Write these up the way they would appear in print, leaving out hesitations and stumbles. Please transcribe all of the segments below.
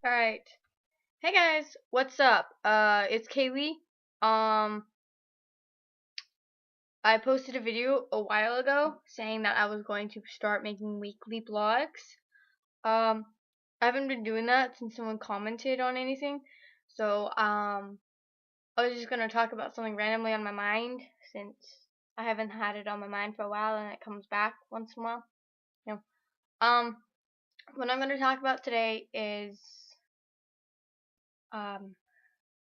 Alright. Hey guys, what's up? It's Kaylee. I posted a video a while ago saying that I was going to start making weekly vlogs. I haven't been doing that since someone commented on anything. So, I was just gonna talk about something randomly on my mind since I haven't had it on my mind for a while and it comes back once in a while. You know. What I'm gonna talk about today is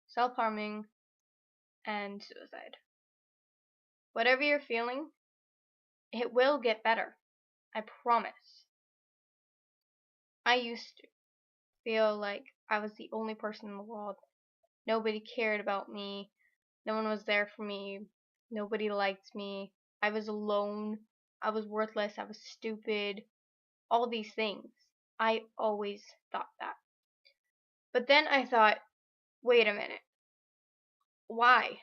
self-harming and suicide. Whatever you're feeling, it will get better. I promise. I used to feel like I was the only person in the world. Nobody cared about me. No one was there for me. Nobody liked me. I was alone. I was worthless. I was stupid. All these things. I always thought that. But then I thought, wait a minute. Why?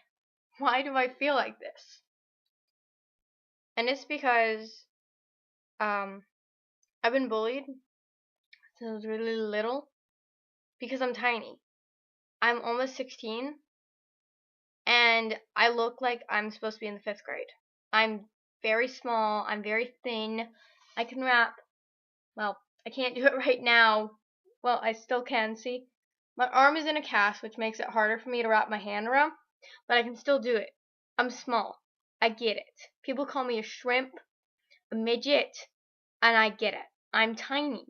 Why do I feel like this? And it's because I've been bullied since I was really little because I'm tiny. I'm almost 16 and I look like I'm supposed to be in the 5th grade. I'm very small, I'm very thin. I can rap. Well, I can't do it right now. Well, I still can, see? My arm is in a cast, which makes it harder for me to wrap my hand around, but I can still do it. I'm small. I get it. People call me a shrimp, a midget, and I get it. I'm tiny.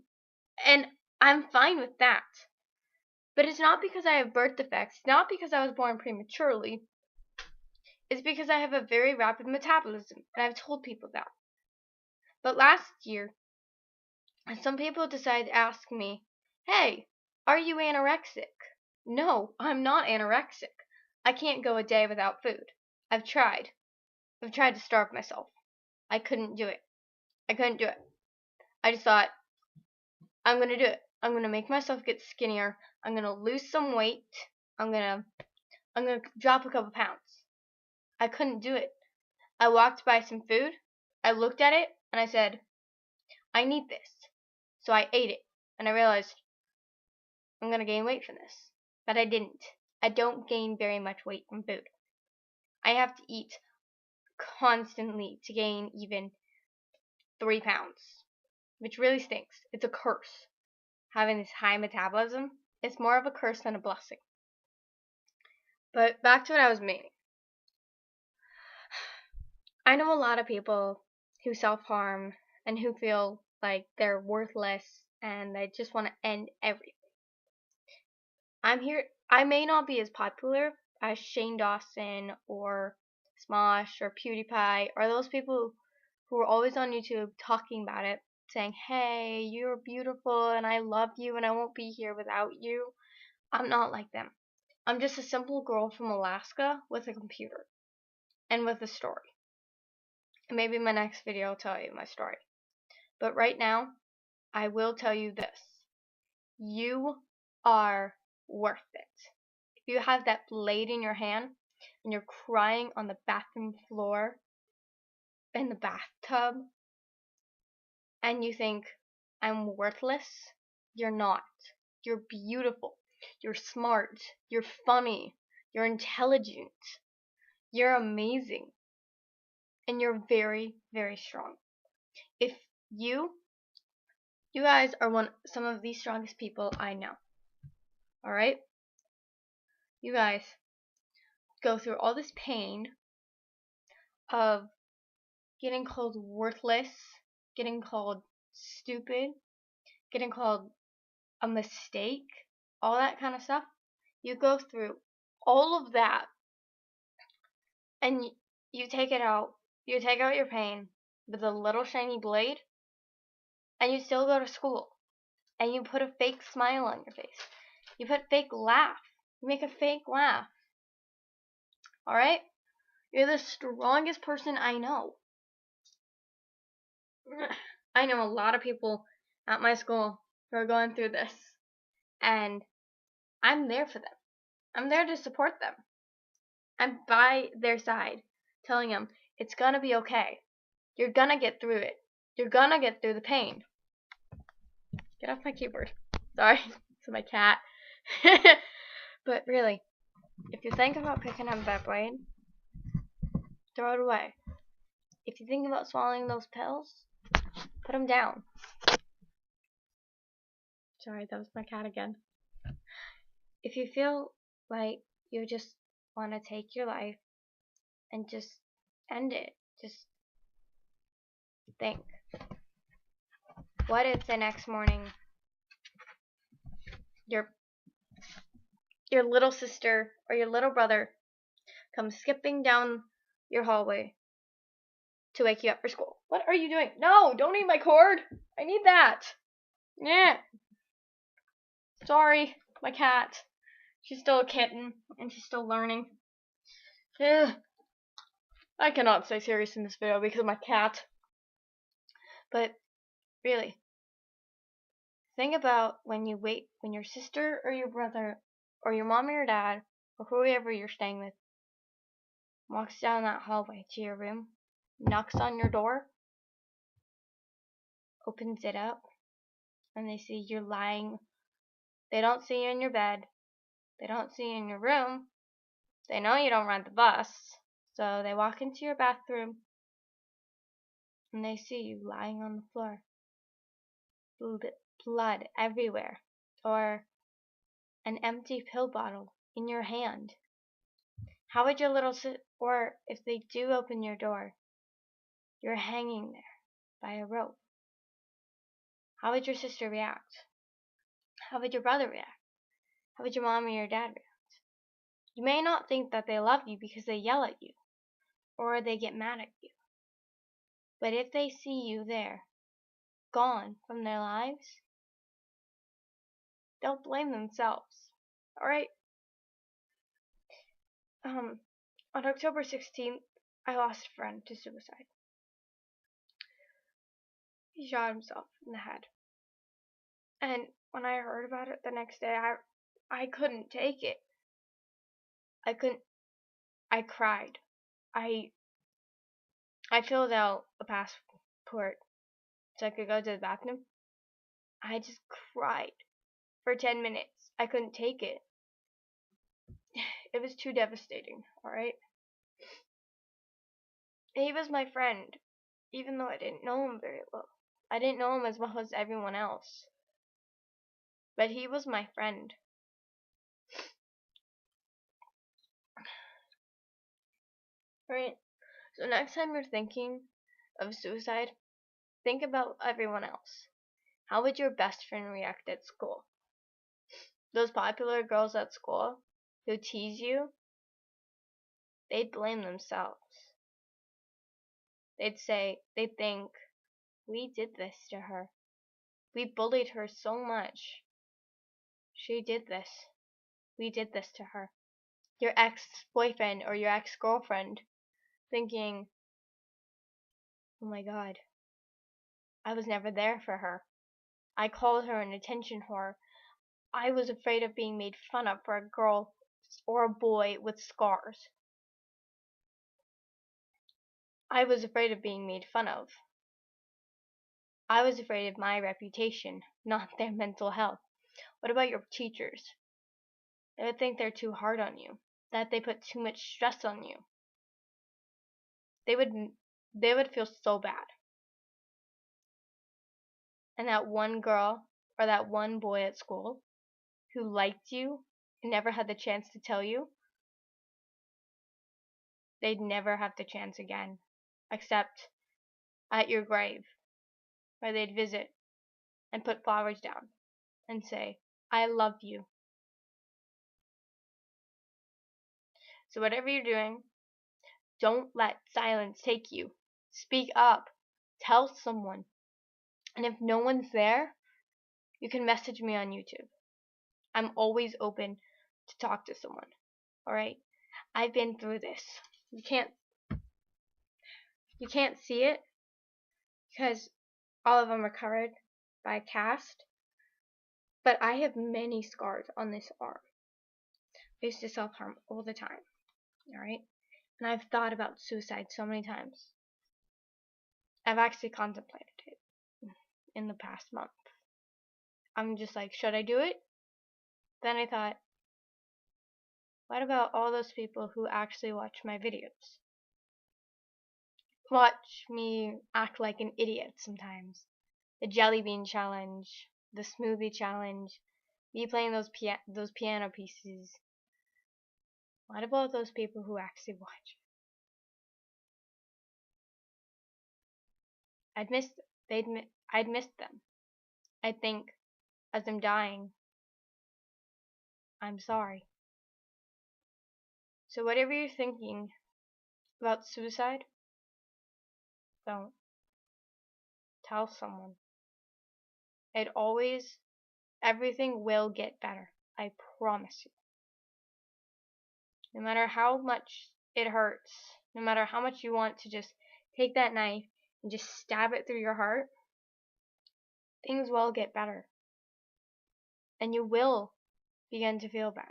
And I'm fine with that. But it's not because I have birth defects. It's not because I was born prematurely. It's because I have a very rapid metabolism, and I've told people that. But last year, some people decided to ask me, hey, are you anorexic? No, I'm not anorexic. I can't go a day without food. I've tried. I've tried to starve myself. I couldn't do it. I couldn't do it. I just thought, I'm going to do it. I'm going to make myself get skinnier. I'm going to lose some weight. I'm going to drop a couple pounds. I couldn't do it. I walked by some food. I looked at it and I said, I need this. So I ate it and I realized I'm going to gain weight from this. But I didn't. I don't gain very much weight from food. I have to eat constantly to gain even 3 pounds, which really stinks. It's a curse. Having this high metabolism, it's more of a curse than a blessing. But back to what I was meaning. I know a lot of people who self-harm and who feel like they're worthless and they just want to end everything. I'm here. I may not be as popular as Shane Dawson or Smosh or PewDiePie or those people who are always on YouTube talking about it, saying, hey, you're beautiful and I love you and I won't be here without you. I'm not like them. I'm just a simple girl from Alaska with a computer and with a story. Maybe in my next video I'll tell you my story. But right now, I will tell you this. You are worth it. If you have that blade in your hand and you're crying on the bathroom floor in the bathtub and you think, I'm worthless, you're not. You're beautiful. You're smart. You're funny. You're intelligent. You're amazing. And you're very, very strong. If you guys are some of the strongest people I know. Alright? You guys go through all this pain of getting called worthless, getting called stupid, getting called a mistake, all that kind of stuff. You go through all of that and you take it out. You take out your pain with a little shiny blade and you still go to school and you put a fake smile on your face. You put fake laugh. You make a fake laugh. Alright? You're the strongest person I know. I know a lot of people at my school who are going through this. And I'm there for them. I'm there to support them. I'm by their side, telling them it's gonna be okay. You're gonna get through it. You're gonna get through the pain. Get off my keyboard. Sorry. my cat. But really, if you think about picking up that blade, throw it away. If you think about swallowing those pills, put them down. Sorry, that was my cat again. If you feel like you just want to take your life and just end it, just think. What if the next morning your little sister or your little brother comes skipping down your hallway to wake you up for school? What are you doing? No, don't eat my cord. I need that. Yeah. Sorry, my cat. She's still a kitten and she's still learning. Yeah. I cannot stay serious in this video because of my cat. But really, think about when your sister or your brother or your mom or your dad or whoever you're staying with walks down that hallway to your room, knocks on your door, opens it up, and they see you're lying. They don't see you in your bed. They don't see you in your room. They know you don't ride the bus. So they walk into your bathroom and they see you lying on the floor. Blood everywhere. Or an empty pill bottle in your hand. How would your little or if they do open your door, you're hanging there by a rope. How would your sister react? How would your brother react? How would your mom or your dad react? You may not think that they love you because they yell at you or they get mad at you. But if they see you there, gone from their lives, they'll blame themselves. Alright? On October 16th, I lost a friend to suicide. He shot himself in the head. And when I heard about it the next day, I couldn't take it. I cried. I filled out a passport so I could go to the bathroom. I just cried for 10 minutes. I couldn't take it. It was too devastating, alright? He was my friend, even though I didn't know him very well. I didn't know him as well as everyone else. But he was my friend. Alright? So next time you're thinking of suicide, think about everyone else. How would your best friend react at school? Those popular girls at school who tease you, they'd blame themselves. They'd think, we did this to her. We bullied her so much. She did this. We did this to her. Your ex-boyfriend or your ex-girlfriend thinking, oh my god, I was never there for her. I called her an attention whore. I was afraid of being made fun of for a girl or a boy with scars. I was afraid of being made fun of. I was afraid of my reputation, not their mental health. What about your teachers? They would think they're too hard on you, that they put too much stress on you. They would feel so bad. And that one girl or that one boy at school who liked you and never had the chance to tell you, they'd never have the chance again, except at your grave, where they'd visit and put flowers down and say, I love you. So whatever you're doing, don't let silence take you. Speak up. Tell someone. And if no one's there, you can message me on YouTube. I'm always open to talk to someone. Alright? I've been through this. You can't see it because all of them are covered by a cast. But I have many scars on this arm. I used to self-harm all the time. Alright? And I've thought about suicide so many times. I've actually contemplated it in the past month. I'm just like, should I do it? Then I thought, what about all those people who actually watch my videos? Watch me act like an idiot sometimes. The jelly bean challenge, the smoothie challenge, me playing those piano pieces. What about those people who actually watch? I'd miss I'd miss them. I'd think, as I'm dying, I'm sorry. So whatever you're thinking about suicide, don't tell someone. Everything will get better. I promise you. No matter how much it hurts, no matter how much you want to just take that knife and just stab it through your heart, things will get better. And you will begin to feel better.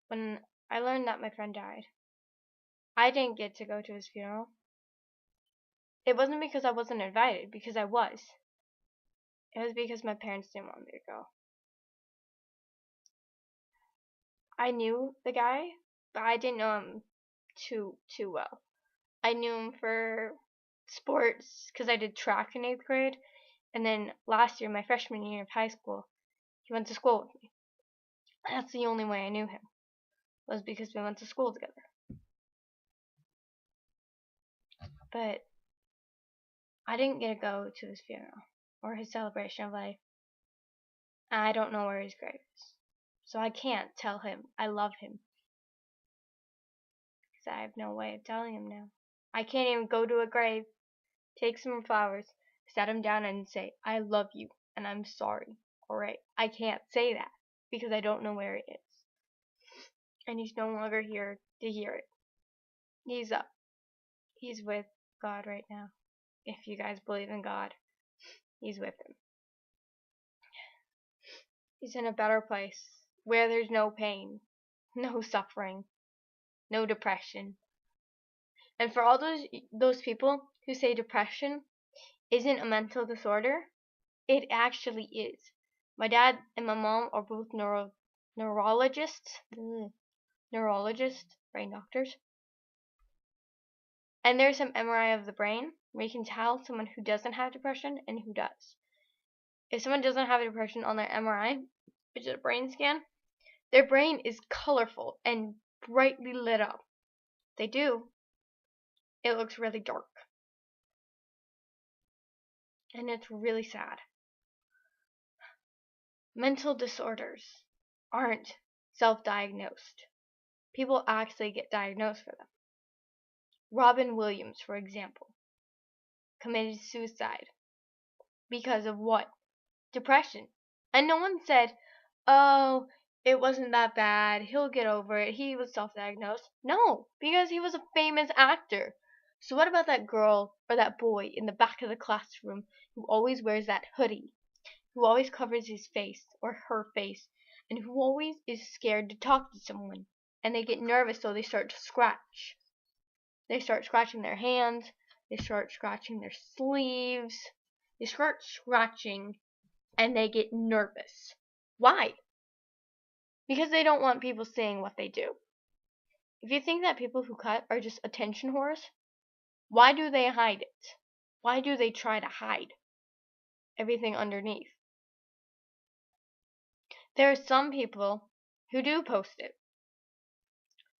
When I learned that my friend died, I didn't get to go to his funeral. It wasn't because I wasn't invited, because I was. It was because my parents didn't want me to go. I knew the guy, but I didn't know him too well. I knew him for sports because I did track in 8th grade, and then last year, my freshman year of high school, he went to school with me. That's the only way I knew him, was because we went to school together. But I didn't get to go to his funeral or his celebration of life. I don't know where his grave is, so I can't tell him I love him because I have no way of telling him now. I can't even go to a grave, take some flowers, set him down, and say, I love you and I'm sorry. Alright, I can't say that because I don't know where it is. And he's no longer here to hear it. He's up. He's with God right now. If you guys believe in God, he's with him. He's in a better place where there's no pain, no suffering, no depression. And for all those people who say depression isn't a mental disorder, it actually is. My dad and my mom are both neurologists, brain doctors. And there's some MRI of the brain where you can tell someone who doesn't have depression and who does. If someone doesn't have depression on their MRI, which is a brain scan, their brain is colorful and brightly lit up. They do. It looks really dark. And it's really sad. Mental disorders aren't self-diagnosed. People actually get diagnosed for them. Robin Williams, for example, committed suicide because of what? Depression. And no one said, oh, it wasn't that bad, he'll get over it, he was self-diagnosed. No, because he was a famous actor. So what about that girl or that boy in the back of the classroom who always wears that hoodie, who always covers his face or her face, and who always is scared to talk to someone, and they get nervous, so they start to scratch. They start scratching their hands, they start scratching their sleeves, they start scratching, and they get nervous. Why? Because they don't want people seeing what they do. If you think that people who cut are just attention whores, why do they hide it? Why do they try to hide everything underneath? There are some people who do post it.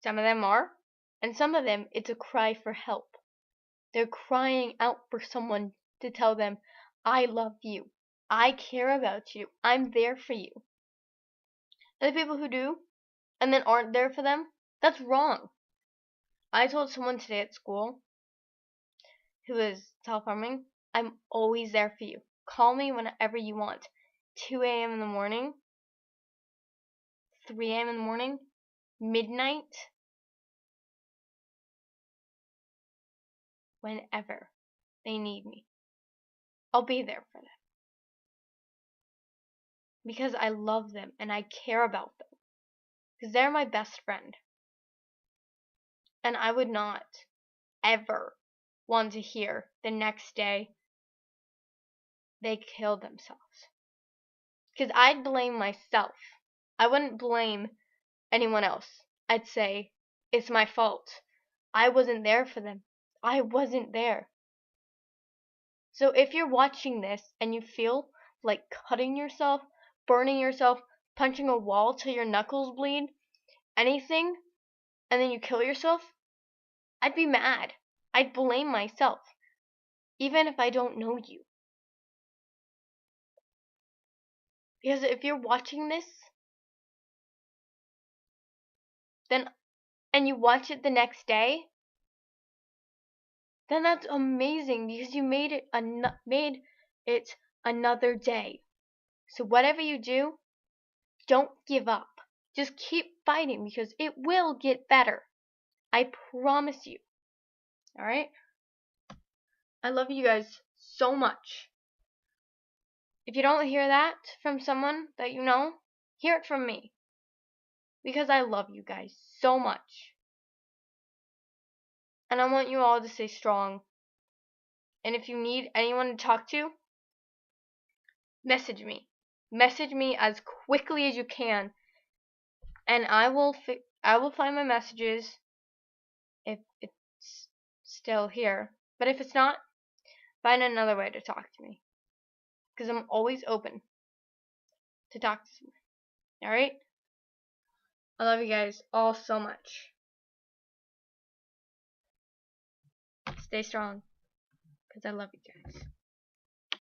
Some of them are, and some of them it's a cry for help. They're crying out for someone to tell them, I love you. I care about you. I'm there for you. And the people who do, and then aren't there for them, that's wrong. I told someone today at school who is self-harming, I'm always there for you. Call me whenever you want. 2 a.m. in the morning, 3 a.m. in the morning, midnight, whenever they need me. I'll be there for them. Because I love them and I care about them. Because they're my best friend. And I would not ever want to hear the next day, they kill themselves. Because I'd blame myself. I wouldn't blame anyone else. I'd say, it's my fault. I wasn't there for them. I wasn't there. So if you're watching this and you feel like cutting yourself, burning yourself, punching a wall till your knuckles bleed, anything, and then you kill yourself, I'd be mad. I'd blame myself, even if I don't know you. Because if you're watching this, then and you watch it the next day, then that's amazing because you made it another day. So whatever you do, don't give up. Just keep fighting because it will get better. I promise you. Alright? I love you guys so much. If you don't hear that from someone that you know, hear it from me. Because I love you guys so much. And I want you all to stay strong. And if you need anyone to talk to, message me. Message me as quickly as you can. And I will find my messages if it's still here. But if it's not, find another way to talk to me. Because I'm always open to talk to someone. Alright? I love you guys all so much. Stay strong. Because I love you guys.